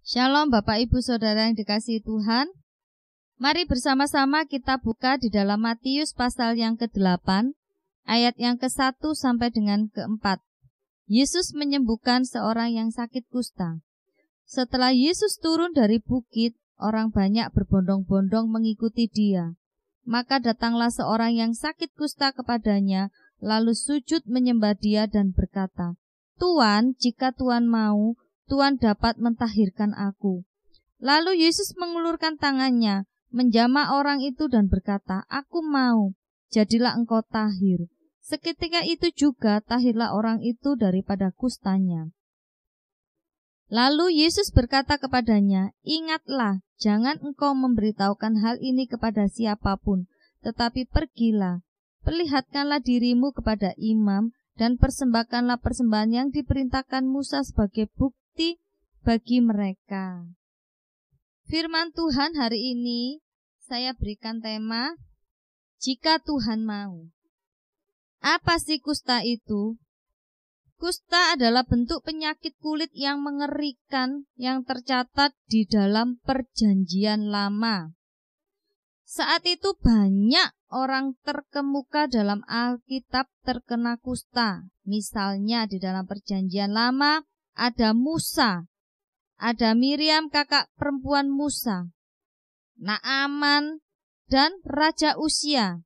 Shalom Bapak Ibu Saudara yang dikasihi Tuhan. Mari bersama-sama kita buka di dalam Matius pasal yang ke-8, ayat yang ke-1 sampai dengan ke-4. Yesus menyembuhkan seorang yang sakit kusta. Setelah Yesus turun dari bukit, orang banyak berbondong-bondong mengikuti dia. Maka datanglah seorang yang sakit kusta kepadanya, lalu sujud menyembah dia dan berkata, "Tuan, jika Tuan mau, Tuhan dapat mentahirkan aku." Lalu Yesus mengulurkan tangannya, menjamah orang itu dan berkata, "Aku mau, jadilah engkau tahir." Seketika itu juga tahirlah orang itu daripada kustanya. Lalu Yesus berkata kepadanya, "Ingatlah, jangan engkau memberitahukan hal ini kepada siapapun, tetapi pergilah, perlihatkanlah dirimu kepada imam, dan persembahkanlah persembahan yang diperintahkan Musa sebagai bukti bagi mereka." Firman Tuhan hari ini saya berikan tema, jika Tuhan mau. Apa sih kusta itu? Kusta adalah bentuk penyakit kulit yang mengerikan yang tercatat di dalam Perjanjian Lama. Saat itu banyak orang terkemuka dalam Alkitab terkena kusta. Misalnya di dalam Perjanjian Lama ada Musa, ada Miriam kakak perempuan Musa, Naaman, dan Raja Uzia.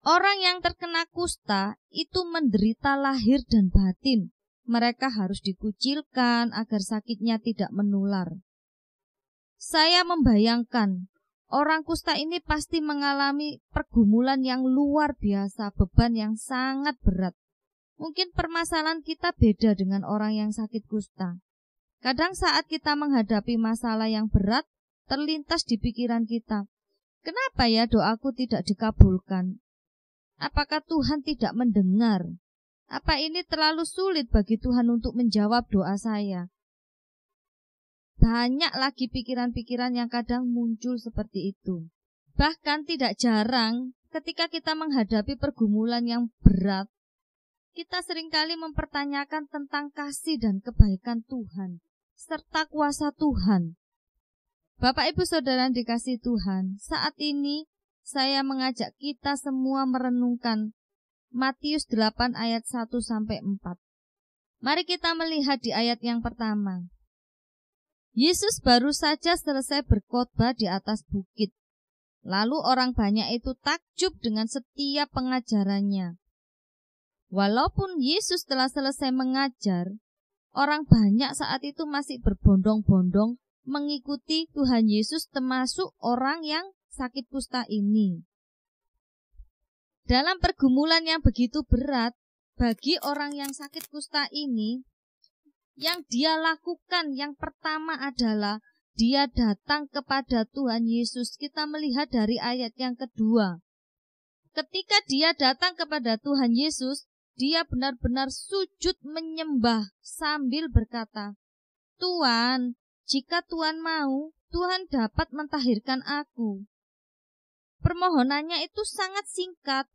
Orang yang terkena kusta itu menderita lahir dan batin. Mereka harus dikucilkan agar sakitnya tidak menular. Saya membayangkan orang kusta ini pasti mengalami pergumulan yang luar biasa, beban yang sangat berat. Mungkin permasalahan kita beda dengan orang yang sakit kusta. Kadang saat kita menghadapi masalah yang berat, terlintas di pikiran kita, "Kenapa ya doaku tidak dikabulkan? Apakah Tuhan tidak mendengar? Apa ini terlalu sulit bagi Tuhan untuk menjawab doa saya?" Banyak lagi pikiran-pikiran yang kadang muncul seperti itu. Bahkan tidak jarang ketika kita menghadapi pergumulan yang berat, kita seringkali mempertanyakan tentang kasih dan kebaikan Tuhan, serta kuasa Tuhan. Bapak Ibu Saudara yang dikasihi Tuhan, saat ini saya mengajak kita semua merenungkan Matius 8 ayat 1 sampai 4. Mari kita melihat di ayat yang pertama. Yesus baru saja selesai berkhotbah di atas bukit. Lalu orang banyak itu takjub dengan setiap pengajarannya. Walaupun Yesus telah selesai mengajar, orang banyak saat itu masih berbondong-bondong mengikuti Tuhan Yesus, termasuk orang yang sakit kusta ini. Dalam pergumulan yang begitu berat bagi orang yang sakit kusta ini, yang dia lakukan yang pertama adalah dia datang kepada Tuhan Yesus. Kita melihat dari ayat yang kedua. Ketika dia datang kepada Tuhan Yesus, dia benar-benar sujud menyembah sambil berkata, "Tuan, jika Tuan mau, Tuhan dapat mentahirkan aku." Permohonannya itu sangat singkat,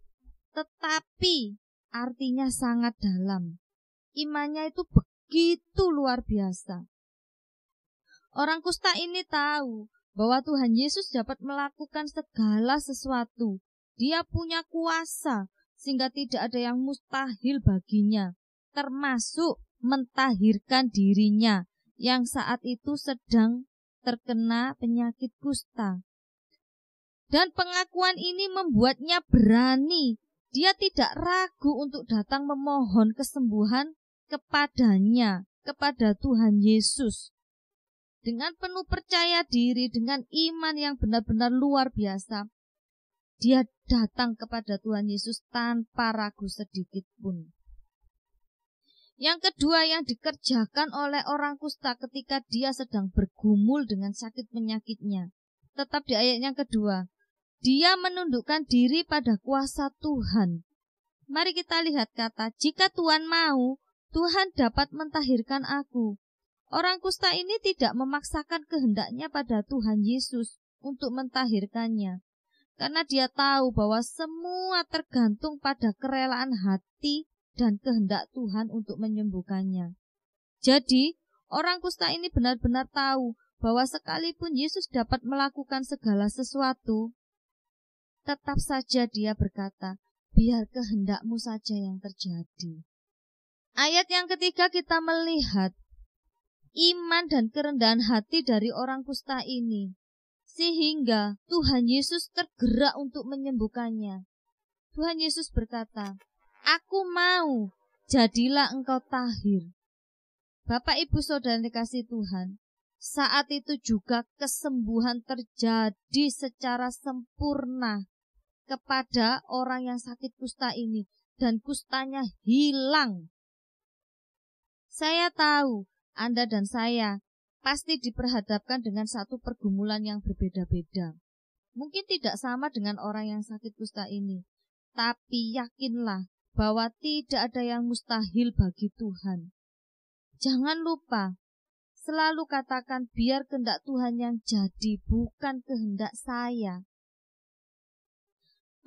tetapi artinya sangat dalam. Imannya itu begitu luar biasa. Orang kusta ini tahu bahwa Tuhan Yesus dapat melakukan segala sesuatu. Dia punya kuasa sehingga tidak ada yang mustahil baginya, termasuk mentahirkan dirinya yang saat itu sedang terkena penyakit kusta. Dan pengakuan ini membuatnya berani. Dia tidak ragu untuk datang memohon kesembuhan kepadanya, kepada Tuhan Yesus. Dengan penuh percaya diri, dengan iman yang benar-benar luar biasa, dia datang kepada Tuhan Yesus tanpa ragu sedikit pun. Yang kedua yang dikerjakan oleh orang kusta ketika dia sedang bergumul dengan sakit penyakitnya, tetap di ayat yang kedua, dia menundukkan diri pada kuasa Tuhan. Mari kita lihat kata, "Jika Tuhan mau, Tuhan dapat mentahirkan aku." Orang kusta ini tidak memaksakan kehendaknya pada Tuhan Yesus untuk mentahirkannya, karena dia tahu bahwa semua tergantung pada kerelaan hati dan kehendak Tuhan untuk menyembuhkannya. Jadi, Orang kusta ini benar-benar tahu bahwa sekalipun Yesus dapat melakukan segala sesuatu, tetap saja dia berkata, biar kehendakmu saja yang terjadi. Ayat yang ketiga kita melihat iman dan kerendahan hati dari orang kusta ini, sehingga Tuhan Yesus tergerak untuk menyembuhkannya. Tuhan Yesus berkata, aku mau, jadilah engkau tahir. Bapak, Ibu, Saudara dikasih Tuhan, saat itu juga kesembuhan terjadi secara sempurna kepada orang yang sakit kusta ini, dan kustanya hilang. Saya tahu Anda dan saya pasti diperhadapkan dengan satu pergumulan yang berbeda-beda. Mungkin tidak sama dengan orang yang sakit kusta ini, tapi yakinlah bahwa tidak ada yang mustahil bagi Tuhan. Jangan lupa, selalu katakan biar kehendak Tuhan yang jadi, bukan kehendak saya.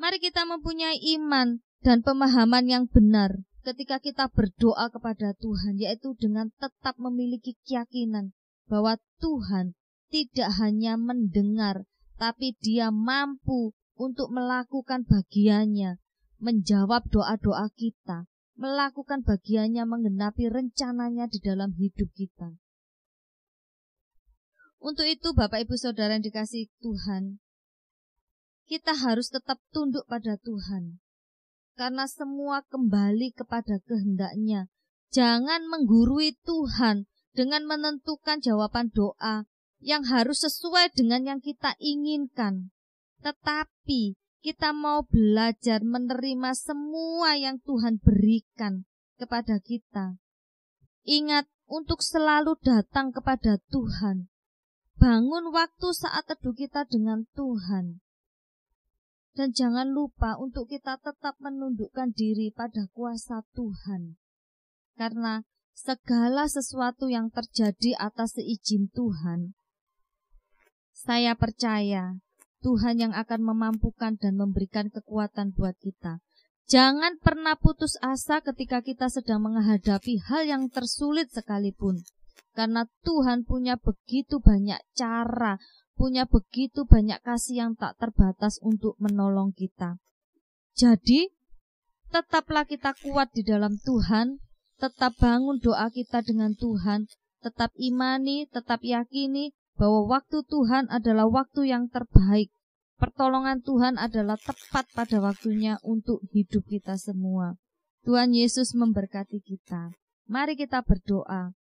Mari kita mempunyai iman dan pemahaman yang benar ketika kita berdoa kepada Tuhan, yaitu dengan tetap memiliki keyakinan bahwa Tuhan tidak hanya mendengar, tapi Dia mampu untuk melakukan bagiannya, menjawab doa-doa kita, melakukan bagiannya menggenapi rencananya di dalam hidup kita. Untuk itu Bapak Ibu Saudara yang dikasihi Tuhan, kita harus tetap tunduk pada Tuhan, karena semua kembali kepada kehendak-Nya. Jangan menggurui Tuhan dengan menentukan jawaban doa yang harus sesuai dengan yang kita inginkan, tetapi kita mau belajar menerima semua yang Tuhan berikan kepada kita. Ingat untuk selalu datang kepada Tuhan. Bangun waktu saat teduh kita dengan Tuhan. Dan jangan lupa untuk kita tetap menundukkan diri pada kuasa Tuhan. Karena segala sesuatu yang terjadi atas seizin Tuhan, saya percaya Tuhan yang akan memampukan dan memberikan kekuatan buat kita. Jangan pernah putus asa ketika kita sedang menghadapi hal yang tersulit sekalipun. Karena Tuhan punya begitu banyak cara, punya begitu banyak kasih yang tak terbatas untuk menolong kita. Jadi, tetaplah kita kuat di dalam Tuhan, tetap bangun doa kita dengan Tuhan, tetap imani, tetap yakini bahwa waktu Tuhan adalah waktu yang terbaik. Pertolongan Tuhan adalah tepat pada waktunya untuk hidup kita semua. Tuhan Yesus memberkati kita. Mari kita berdoa.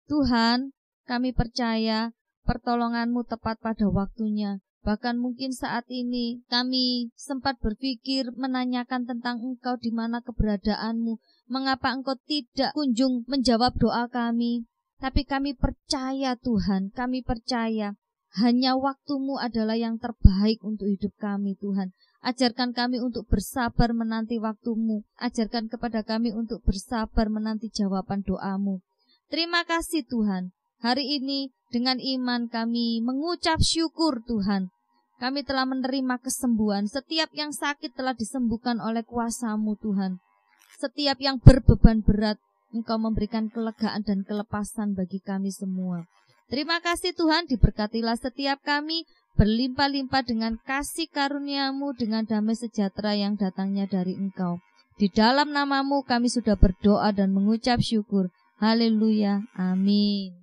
Tuhan, kami percaya pertolongan-Mu tepat pada waktunya. Bahkan mungkin saat ini kami sempat berpikir menanyakan tentang Engkau, di mana keberadaan-Mu, mengapa Engkau tidak kunjung menjawab doa kami. Tapi kami percaya Tuhan, kami percaya hanya waktu-Mu adalah yang terbaik untuk hidup kami Tuhan. Ajarkan kami untuk bersabar menanti waktu-Mu. Ajarkan kepada kami untuk bersabar menanti jawaban doa-Mu. Terima kasih Tuhan. Hari ini dengan iman kami mengucap syukur Tuhan. Kami telah menerima kesembuhan. Setiap yang sakit telah disembuhkan oleh kuasa-Mu Tuhan. Setiap yang berbeban berat, Engkau memberikan kelegaan dan kelepasan bagi kami semua. Terima kasih Tuhan, diberkatilah setiap kami, berlimpah-limpah dengan kasih karunia-Mu, dengan damai sejahtera yang datangnya dari Engkau. Di dalam nama-Mu kami sudah berdoa dan mengucap syukur. Haleluya, amin.